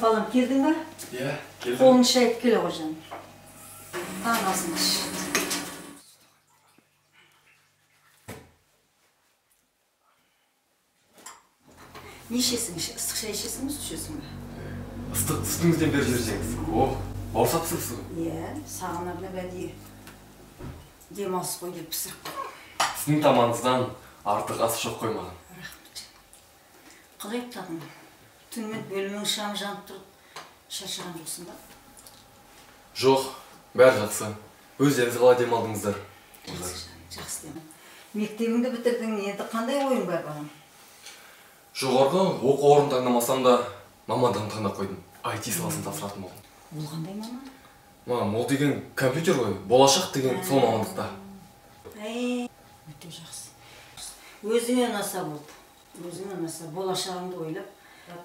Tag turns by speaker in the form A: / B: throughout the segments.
A: Балам, келдің ба?
B: Иә, келдім.
A: Қолын шайып келе қойжан. Таң асын іш. Не ішесің? Ыстық шай ішесің бе, сүт ішесің бе?
B: Ыстық үстіңізден бері жіберсеңіз. Бауырсақ пісіріпсіз ғой?
A: Иә, саған арнап әдейі демалыс қой деп пісіріп қойдым.
B: Сіздің тамағыңыздан артық ас жоқ қой маған.
A: Рахмет. Қалай ұйықтадың? Түнімен бөлмең шам жанып тұрып, шаршаған жоқсың ба?
B: Жоқ, бәрі жақсы. Өздеріңіз қалай демалдыңыздар?
A: Жақсы демал. Мектебіңді бітірдің, енді қандай ойың бар балам?
B: Жоғарғы оқу орнын таңдамасам да, мамандығын таңдап қойдым. IT саласын тапсыратын болдым.
A: Ол қандай мамандық?
B: Мам, ол деген компьютер ғой, болашақ деген сол мамандықта.
A: Өте жақсы. Өзіңе ұнаса болды. Өзіңе ұнаса, болашағыңды ойлап,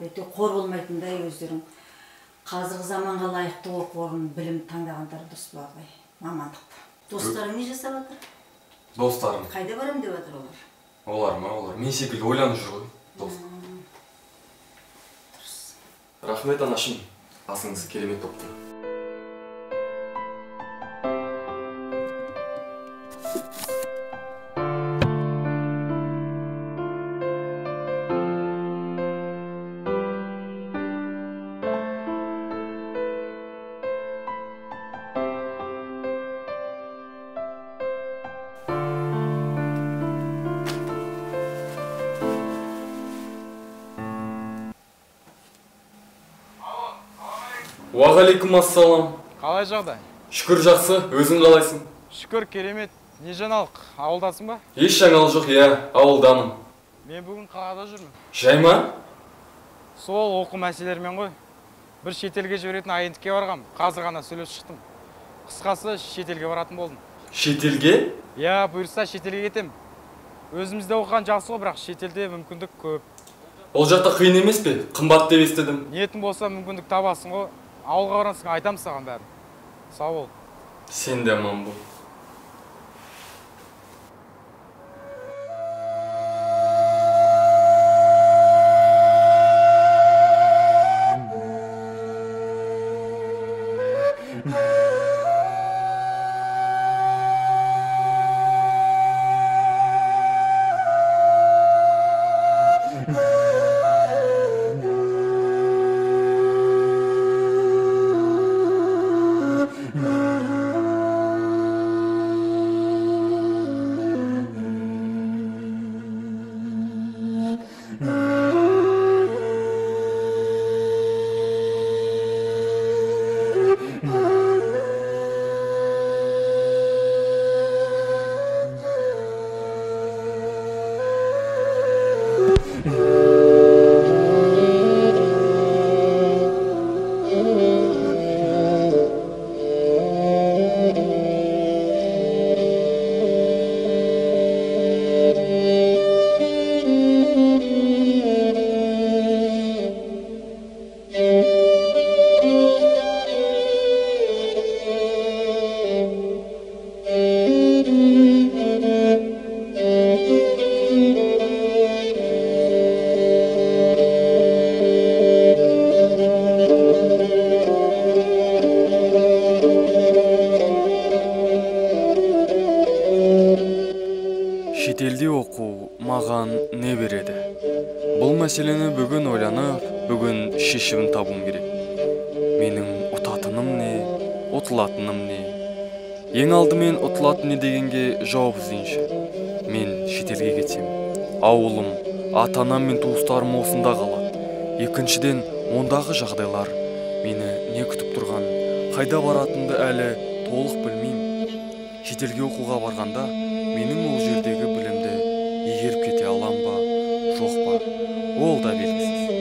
A: өте қор болмайтындай өздерің қазіргі заманға лайықты оқу орнын білім таңдағандар дұрыс болар, мамандықты. Достарың не жасап жатыр?
B: Достарым.
A: Қайда барам деп жатыр олар?
B: Олар ма, олар. Мен секілді ойланып жүр ғой, дос. Рахмет анашым, асыңыз керемет болыпты. Уағалейкум ассалам.
C: Қалай жағдай?
B: Шүкір жақсы, өзің қалайсың?
C: Шүкір, керемет. Не жаңалық? Ауылдасың ба?
B: Еш жаңалық жоқ, иә, ауылдамын.
C: Мен бүгін қалада жүрмін.
B: Жай ма?
C: Сол оқу мәселелерімен ғой. Бір шетелге жіберетін агенттікке барғам. Қазір ғана сөйлесіп шықтым. Қысқасы шетелге баратын болдым.
B: Шетелге?
C: Иә, бұйырса шетелге кетем. Өзімізде оқыған жақсы ғой, бірақ шетелде мүмкіндік көп.
B: Ол жақта қиын емес пе? Қымбат деп естідім.
C: Ниетің болса мүмкіндік табасың ғой. Ауылға барасың, айтам саған бәрін. Сау бол.
B: Сен де аман бол. мәселені бүгін ойланып, бүгін шешімін табуым керек. Менің ұтатыным не, ұтылатыным не? Ең алдымен ұтылатын не дегенге жауап іздейінші. Мен шетелге кетсем, ауылым, ата-анам мен туыстарым осында қалады. Екіншіден, ондағы жағдайлар мені не күтіп тұрған, қайда баратынды әлі толық білмеймін. Шетелге оқуға барғанда, менің ол жердегі білімді игеріп кете алам ба, жоқ па, ол да белгісіз.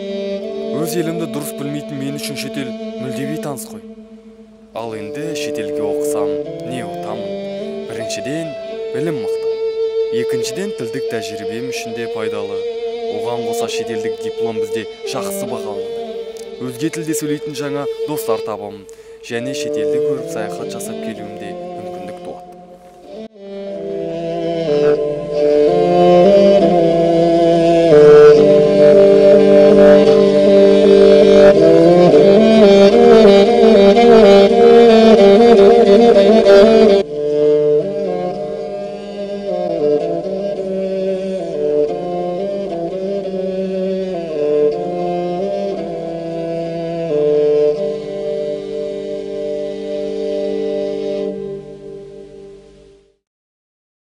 B: Өз елімді дұрыс білмейтін мен үшін шетел мүлде бейтаныс қой. Ал енді шетелге оқысам, не ұтамын? Біріншіден, білім мықты. Екіншіден, тілдік тәжірибем үшін де пайдалы. Оған қоса шетелдік диплом бізде жақсы бағаланады. Өзге тілде сөйлейтін жаңа достар табамын. Және шетелді көріп саяхат жасап келуімде